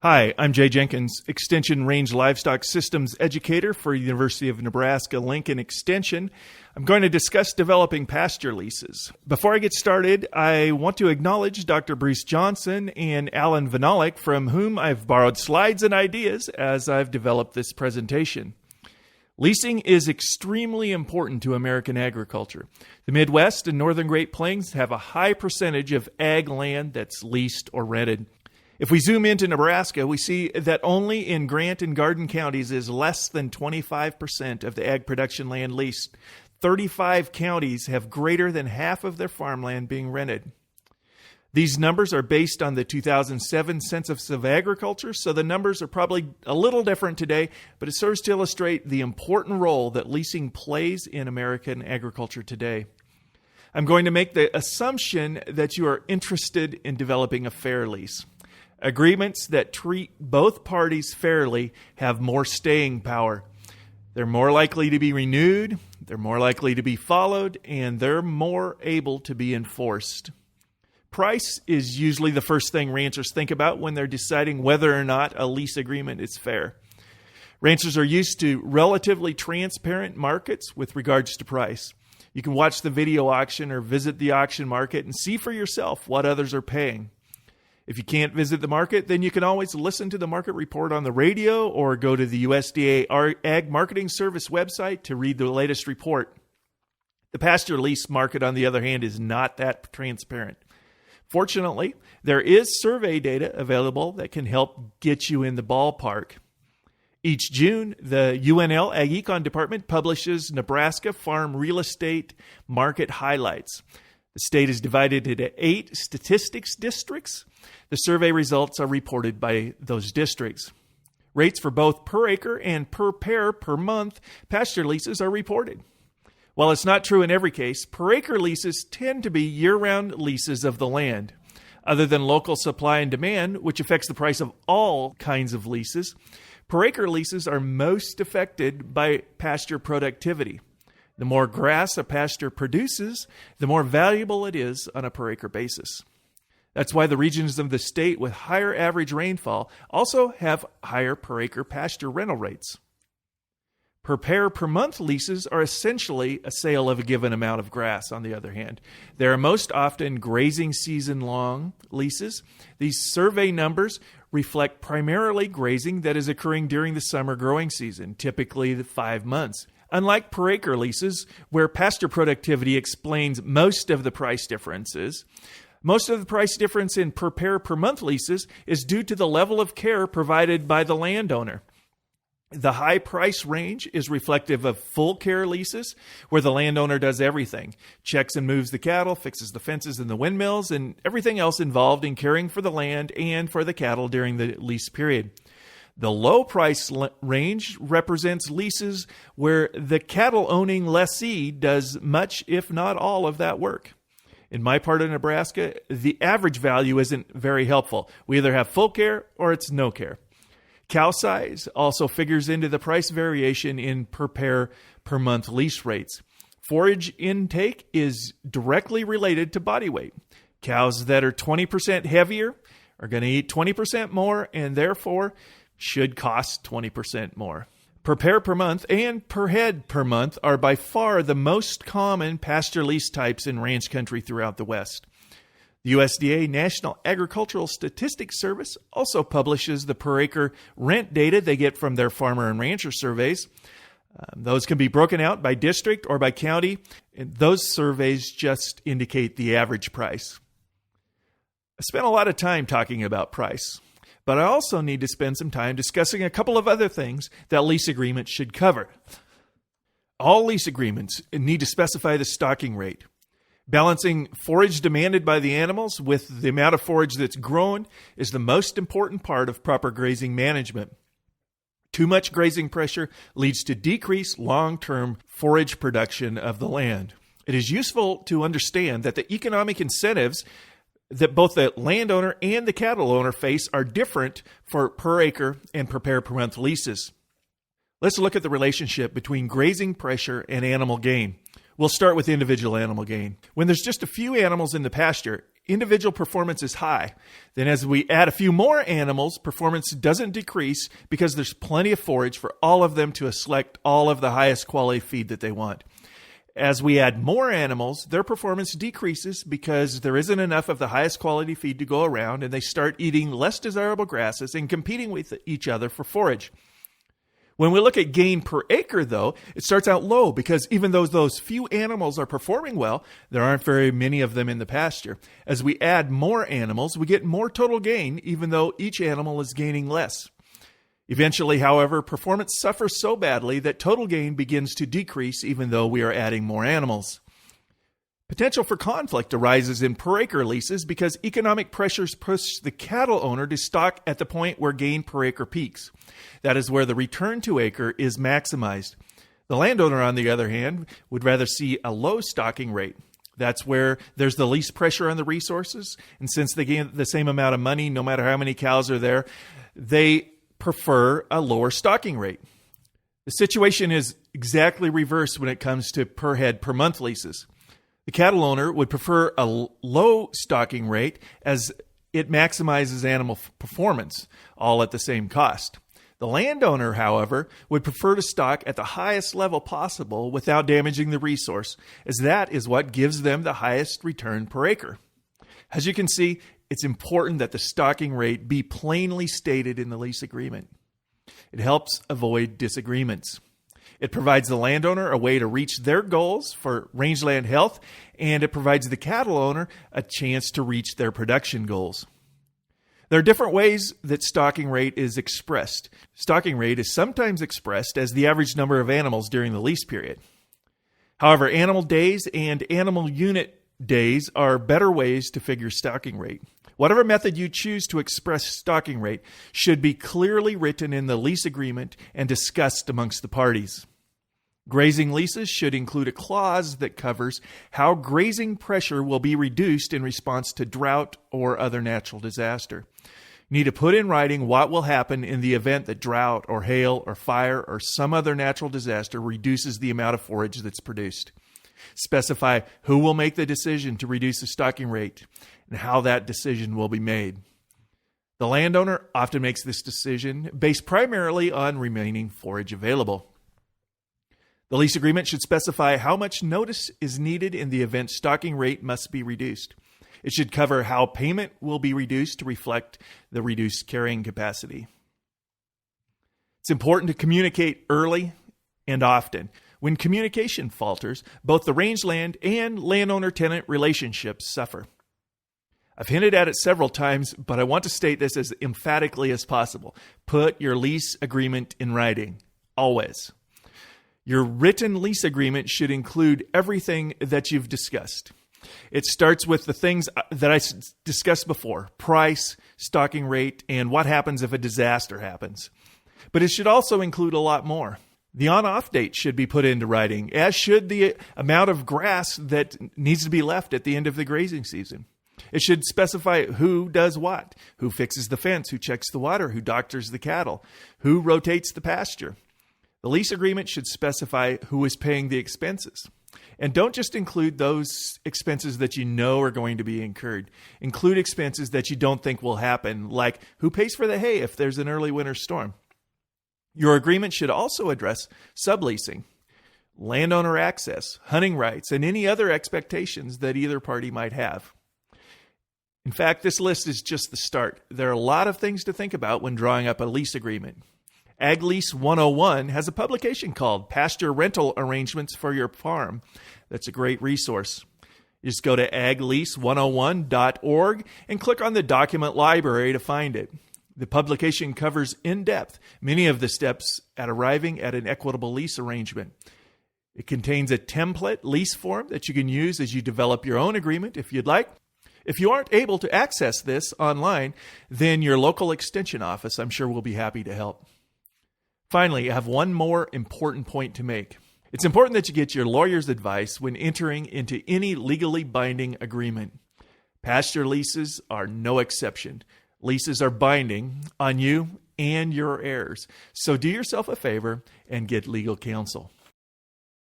Hi, I'm Jay Jenkins, Extension Range Livestock Systems Educator for University of Nebraska-Lincoln Extension. I'm going to discuss developing pasture leases. Before I get started, I want to acknowledge Dr. Bruce Johnson and Alan Vanalik, from whom I've borrowed slides and ideas as I've developed this presentation. Leasing is extremely important to American agriculture. The Midwest and Northern Great Plains have a high percentage of ag land that's leased or rented. If we zoom into Nebraska, we see that only in Grant and Garden counties is less than 25% of the ag production land leased. 35 counties have greater than half of their farmland being rented. These numbers are based on the 2007 Census of Agriculture, so the numbers are probably a little different today, but it serves to illustrate the important role that leasing plays in American agriculture today. I'm going to make the assumption that you are interested in developing a fair lease. Agreements that treat both parties fairly have more staying power. They're more likely to be renewed, they're more likely to be followed, and they're more able to be enforced. Price is usually the first thing ranchers think about when they're deciding whether or not a lease agreement is fair. Ranchers are used to relatively transparent markets with regards to price. You can watch the video auction or visit the auction market and see for yourself what others are paying. If you can't visit the market, then you can always listen to the market report on the radio or go to the USDA Ag Marketing Service website to read the latest report. The pasture lease market, on the other hand, is not that transparent. Fortunately, there is survey data available that can help get you in the ballpark. Each June, the UNL Ag Econ Department publishes Nebraska Farm Real Estate Market Highlights. The state is divided into 8 statistics districts. The survey results are reported by those districts. Rates for both per acre and per pair per month pasture leases are reported. While it's not true in every case, per acre leases tend to be year-round leases of the land. Other than local supply and demand, which affects the price of all kinds of leases, per acre leases are most affected by pasture productivity. The more grass a pasture produces, the more valuable it is on a per acre basis. That's why the regions of the state with higher average rainfall also have higher per acre pasture rental rates. Per pair per month leases are essentially a sale of a given amount of grass, on the other hand. They are most often grazing season long leases. These survey numbers reflect primarily grazing that is occurring during the summer growing season, typically the 5 months. Unlike per acre leases, where pasture productivity explains most of the price differences, most of the price difference in per pair per month leases is due to the level of care provided by the landowner. The high price range is reflective of full care leases, where the landowner does everything, checks and moves the cattle, fixes the fences and the windmills, and everything else involved in caring for the land and for the cattle during the lease period. The low price range represents leases where the cattle-owning lessee does much, if not all, of that work. In my part of Nebraska, the average value isn't very helpful. We either have full care or it's no care. Cow size also figures into the price variation in per pair per month lease rates. Forage intake is directly related to body weight. Cows that are 20% heavier are going to eat 20% more and therefore should cost 20% more. Per pair per month and per head per month are by far the most common pasture lease types in ranch country throughout the West. The USDA National Agricultural Statistics Service also publishes the per acre rent data they get from their farmer and rancher surveys. Those can be broken out by district or by county, and those surveys just indicate the average price. I spent a lot of time talking about price, but I also need to spend some time discussing a couple of other things that lease agreements should cover. All lease agreements need to specify the stocking rate. Balancing forage demanded by the animals with the amount of forage that's grown is the most important part of proper grazing management. Too much grazing pressure leads to decreased long-term forage production of the land. It is useful to understand that the economic incentives that both the landowner and the cattle owner face are different for per acre and per pair per month leases. Let's look at the relationship between grazing pressure and animal gain. We'll start with individual animal gain. When there's just a few animals in the pasture, individual performance is high. Then as we add a few more animals, performance doesn't decrease because there's plenty of forage for all of them to select all of the highest quality feed that they want. As we add more animals, their performance decreases because there isn't enough of the highest quality feed to go around, and they start eating less desirable grasses and competing with each other for forage. When we look at gain per acre, though, it starts out low because even though those few animals are performing well, there aren't very many of them in the pasture. As we add more animals, we get more total gain, even though each animal is gaining less. Eventually, however, performance suffers so badly that total gain begins to decrease even though we are adding more animals. Potential for conflict arises in per-acre leases because economic pressures push the cattle owner to stock at the point where gain per acre peaks. That is where the return to acre is maximized. The landowner, on the other hand, would rather see a low stocking rate. That's where there's the least pressure on the resources, and since they gain the same amount of money, no matter how many cows are there, they prefer a lower stocking rate. The situation is exactly reversed when it comes to per head per month leases. The cattle owner would prefer a low stocking rate as it maximizes animal performance, all at the same cost. The landowner, however, would prefer to stock at the highest level possible without damaging the resource, as that is what gives them the highest return per acre. As you can see, it's important that the stocking rate be plainly stated in the lease agreement. It helps avoid disagreements. It provides the landowner a way to reach their goals for rangeland health, and it provides the cattle owner a chance to reach their production goals. There are different ways that stocking rate is expressed. Stocking rate is sometimes expressed as the average number of animals during the lease period. However, animal days and animal unit days are better ways to figure stocking rate. Whatever method you choose to express stocking rate should be clearly written in the lease agreement and discussed amongst the parties. Grazing leases should include a clause that covers how grazing pressure will be reduced in response to drought or other natural disaster. You need to put in writing what will happen in the event that drought or hail or fire or some other natural disaster reduces the amount of forage that's produced. Specify who will make the decision to reduce the stocking rate and how that decision will be made. The landowner often makes this decision based primarily on remaining forage available. The lease agreement should specify how much notice is needed in the event stocking rate must be reduced. It should cover how payment will be reduced to reflect the reduced carrying capacity. It's important to communicate early and often. When communication falters, both the rangeland and landowner-tenant relationships suffer. I've hinted at it several times, but I want to state this as emphatically as possible. Put your lease agreement in writing, always. Your written lease agreement should include everything that you've discussed. It starts with the things that I discussed before: price, stocking rate, and what happens if a disaster happens. But it should also include a lot more. The on-off date should be put into writing, as should the amount of grass that needs to be left at the end of the grazing season. It should specify who does what, who fixes the fence, who checks the water, who doctors the cattle, who rotates the pasture. The lease agreement should specify who is paying the expenses. And don't just include those expenses that you know are going to be incurred. Include expenses that you don't think will happen, like who pays for the hay if there's an early winter storm. Your agreement should also address subleasing, landowner access, hunting rights, and any other expectations that either party might have. In fact, this list is just the start. There are a lot of things to think about when drawing up a lease agreement. Ag Lease 101 has a publication called Pasture Rental Arrangements for Your Farm. That's a great resource. You just go to aglease101.org and click on the document library to find it. The publication covers in depth many of the steps at arriving at an equitable lease arrangement. It contains a template lease form that you can use as you develop your own agreement if you'd like. If you aren't able to access this online, then your local extension office, I'm sure, will be happy to help. Finally, I have one more important point to make. It's important that you get your lawyer's advice when entering into any legally binding agreement. Pasture leases are no exception. Leases are binding on you and your heirs. So do yourself a favor and get legal counsel.